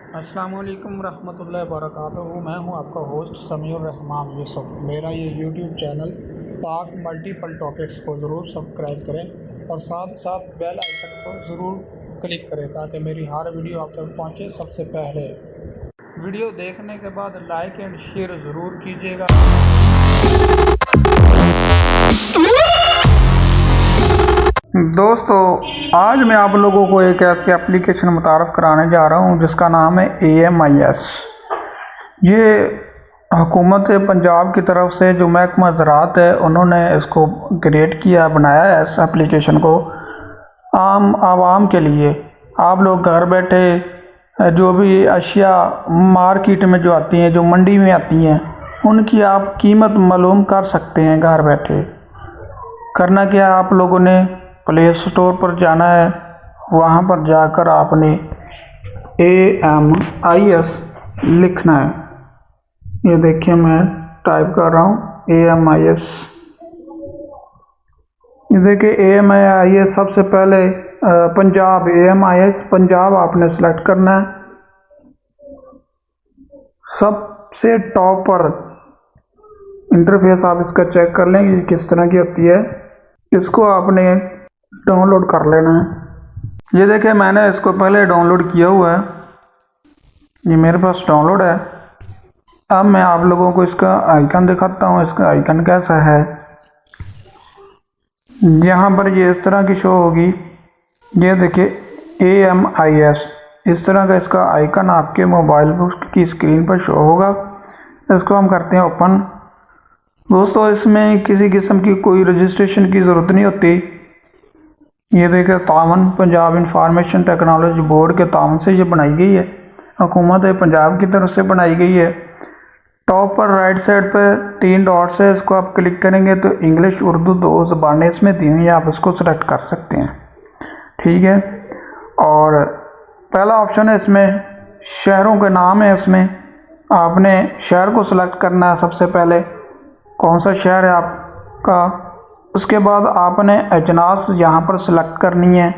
अस्सलाम वालेकुम रहमतुल्लाहि व बरकातुहू। मैं हूं आपका होस्ट समीउर रहमान यूसुफ। मेरा ये यूट्यूब चैनल पाक मल्टीपल टॉपिक्स को ज़रूर सब्सक्राइब करें और साथ साथ बेल आइकन को ज़रूर क्लिक करें ताकि मेरी हर वीडियो आप तक पहुंचे सबसे पहले। वीडियो देखने के बाद लाइक एंड शेयर ज़रूर कीजिएगा। दोस्तों, आज मैं आप लोगों को एक ऐसी एप्लीकेशन मुतारफ़ कराने जा रहा हूं जिसका नाम है AMIS। ये हुकूमत पंजाब की तरफ से जो महकमा ज़राअत है उन्होंने इसको क्रिएट किया, बनाया है इस एप्लीकेशन को आम आवाम के लिए। आप लोग घर बैठे जो भी अशिया मार्केट में जो आती हैं, जो मंडी में आती हैं, उनकी आप कीमत मालूम कर सकते हैं घर बैठे। करना क्या है, आप लोगों ने प्ले स्टोर पर जाना है, वहाँ पर जाकर आपने AMIS लिखना है। ये देखिए मैं टाइप कर रहा हूँ AMIS। ये देखिए AMIS सबसे पहले पंजाब, AMIS पंजाब आपने सेलेक्ट करना है। सबसे टॉप पर इंटरफेस आप इसका चेक कर लें कि किस तरह की होती है। इसको आपने डाउनलोड कर लेना है। ये देखिए मैंने इसको पहले डाउनलोड किया हुआ है, ये मेरे पास डाउनलोड है। अब मैं आप लोगों को इसका आइकन दिखाता हूँ, इसका आइकन कैसा है। यहाँ पर ये इस तरह की शो होगी। ये देखिए AMIS, इस तरह का इसका आइकन आपके मोबाइल की स्क्रीन पर शो होगा। इसको हम करते हैं ओपन। दोस्तों, इसमें किसी किस्म की कोई रजिस्ट्रेशन की ज़रूरत नहीं होती। ये देखिए तावन पंजाब इंफॉर्मेशन टेक्नोलॉजी बोर्ड के तावन से ये बनाई गई है, हुकूमत पंजाब की तरफ से बनाई गई है। टॉप पर राइट साइड पर 3 डॉट्स है, इसको आप क्लिक करेंगे तो इंग्लिश उर्दू 2 ज़बानें इसमें दी हुई हैं, आप इसको सेलेक्ट कर सकते हैं। ठीक है, और पहला ऑप्शन है इसमें शहरों के नाम है। इसमें आपने शहर को सिलेक्ट करना है सबसे पहले, कौन सा शहर है आपका। उसके बाद आपने अजनास यहाँ पर सिलेक्ट करनी है,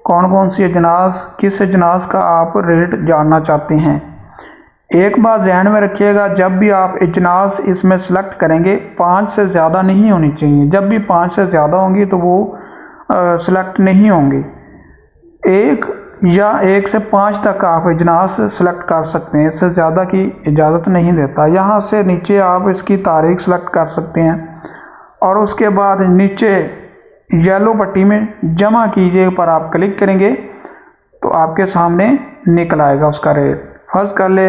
कौन कौन सी अजनास, किस अजनास का आप रेट जानना चाहते हैं। एक बात ध्यान में रखिएगा, जब भी आप अजनास इसमें सेलेक्ट करेंगे 5 से ज़्यादा नहीं होनी चाहिए। जब भी 5 से ज़्यादा होंगी तो वो सिलेक्ट नहीं होंगी। 1 या 1 से 5 तक आप अजनास सेलेक्ट कर सकते हैं, इससे ज़्यादा की इजाज़त नहीं देता। यहाँ से नीचे आप इसकी तारीख सेलेक्ट कर सकते हैं और उसके बाद नीचे येलो पट्टी में जमा कीजिए पर आप क्लिक करेंगे तो आपके सामने निकल आएगा उसका रेट। फर्ज कर ले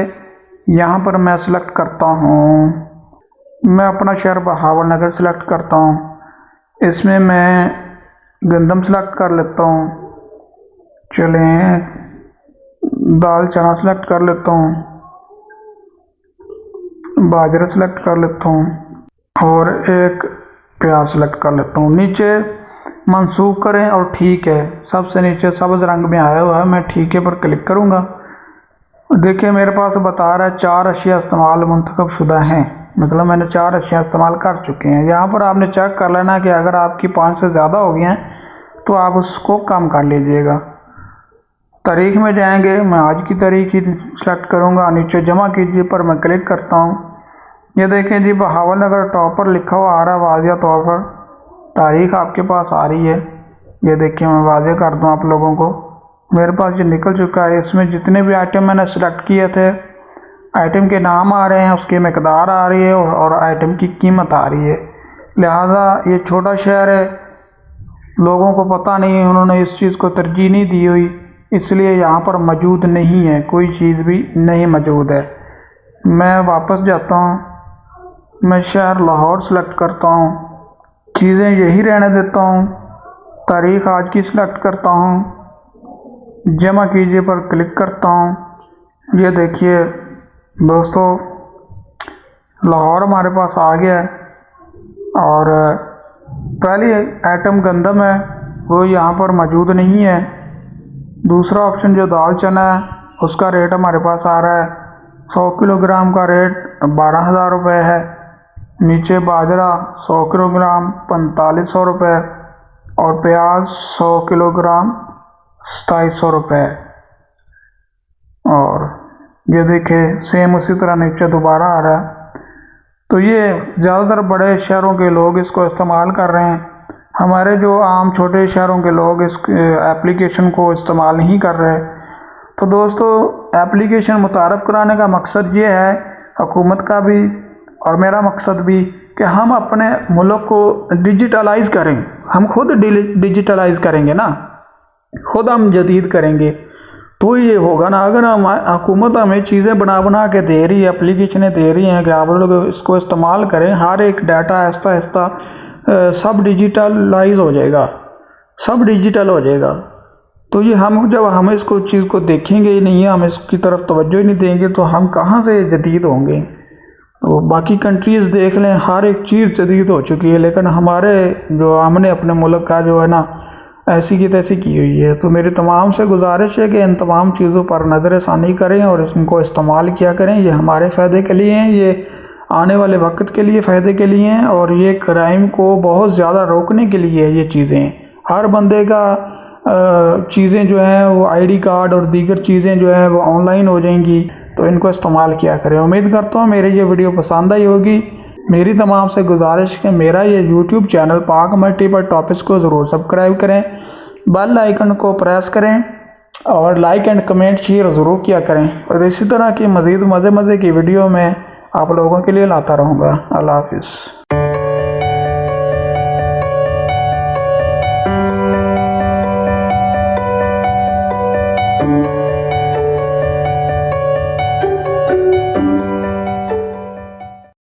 यहाँ पर मैं सेलेक्ट करता हूँ, मैं अपना शहर बहावलनगर सेलेक्ट करता हूँ। इसमें मैं गंदम सेलेक्ट कर लेता हूँ, चलें दाल चना सेलेक्ट कर लेता हूँ, बाजरा सेलेक्ट कर लेता हूँ और एक प्याज सेलेक्ट कर लेता हूँ। नीचे मंसूख करें और ठीक है, सबसे नीचे सब्ज़ रंग में आया हुआ है, मैं ठीक है पर क्लिक करूँगा। देखिए मेरे पास बता रहा है 4 अशिया इस्तेमाल मुंतखब शुदा हैं, मतलब मैंने 4 अशिया इस्तेमाल कर चुके हैं। यहाँ पर आपने चेक कर लेना कि अगर आपकी 5 से ज़्यादा हो गई हैं तो आप उसको कम कर लीजिएगा। तारीख में जाएंगे, मैं आज की तारीख ही सेलेक्ट करूँगा। नीचे जमा कीजिए पर मैं क्लिक करता हूँ। ये देखें जी बहावलनगर टॉप पर लिखा हुआ आ रहा है वाज़िया तौर पर, तारीख आपके पास आ रही है। ये देखिए मैं वाज़े कर दूँ आप लोगों को, मेरे पास ये निकल चुका है। इसमें जितने भी आइटम मैंने सेलेक्ट किए थे, आइटम के नाम आ रहे हैं, उसकी मकदार आ रही है और आइटम की कीमत आ रही है। लिहाजा ये छोटा शहर है, लोगों को पता नहीं है, उन्होंने इस चीज़ को तरजीह नहीं दी हुई, इसलिए यहाँ पर मौजूद नहीं है, कोई चीज़ भी नहीं मौजूद है। मैं वापस जाता हूँ, मैं शहर लाहौर सेलेक्ट करता हूँ, चीज़ें यही रहने देता हूँ, तारीख आज की सेलेक्ट करता हूँ, जमा कीजिए पर क्लिक करता हूँ। ये देखिए दोस्तों लाहौर हमारे पास आ गया है और पहली आइटम गंदम है वो यहाँ पर मौजूद नहीं है। दूसरा ऑप्शन जो दाल चना है उसका रेट हमारे पास आ रहा है 100 किलोग्राम का रेट 12,000 रुपये है। नीचे बाजरा 100 किलोग्राम 4500 रुपये और प्याज 100 किलोग्राम 2700 रुपये। और ये देखें सेम उसी तरह नीचे दोबारा आ रहा है। तो ये ज़्यादातर बड़े शहरों के लोग इसको इस्तेमाल कर रहे हैं। हमारे जो आम छोटे शहरों के लोग इस एप्लीकेशन को इस्तेमाल नहीं कर रहे। तो दोस्तों, एप्लीकेशन मुतारफ़ कराने का मकसद ये है, हुकूमत का भी और मेरा मकसद भी, कि हम अपने मुल्क को डिजिटलाइज़ करें। हम खुद डिजिटलाइज़ करेंगे ना, खुद हम जदीद करेंगे तो ये होगा ना। अगर हम हुकूमत हमें चीज़ें बना के दे रही है, एप्लीकेशनें दे रही हैं कि आप लोग इसको इस्तेमाल करें, हर एक डाटा आहिस्ता आहिस्ता सब डिजिटलाइज हो जाएगा, सब डिजिटल हो जाएगा। तो ये जब हम इसको चीज़ को देखेंगे ही नहीं है, हम इसकी तरफ तवज्जो ही नहीं देंगे, तो हम कहाँ से जदीद होंगे। तो बाकी कंट्रीज़ देख लें, हर एक चीज़ जदीद हो चुकी है, लेकिन हमारे जो हमने अपने मुल्क का जो है ना ऐसी की तैसी की हुई है। तो मेरी तमाम से गुजारिश है कि इन तमाम चीज़ों पर नज़रसानी करें और इनको इस्तेमाल किया करें। ये हमारे फ़ायदे के लिए हैं, ये आने वाले वक्त के लिए फ़ायदे के लिए हैं, और ये क्राइम को बहुत ज़्यादा रोकने के लिए है। ये चीज़ें हर बंदे का चीज़ें जो हैं वो ID कार्ड और दीगर चीज़ें जो हैं वो ऑनलाइन हो जाएंगी। तो इनको इस्तेमाल किया करें। उम्मीद करता हूँ मेरी ये वीडियो पसंद आई होगी। मेरी तमाम से गुजारिश है, मेरा ये YouTube चैनल पाक मल्टीपल टॉपिक्स को ज़रूर सब्सक्राइब करें, बेल आइकन को प्रेस करें और लाइक एंड कमेंट शेयर ज़रूर किया करें। और इसी तरह की मज़ीद मज़े की वीडियो में आप लोगों के लिए लाता रहूँगा। अल्लाह हाफिज़।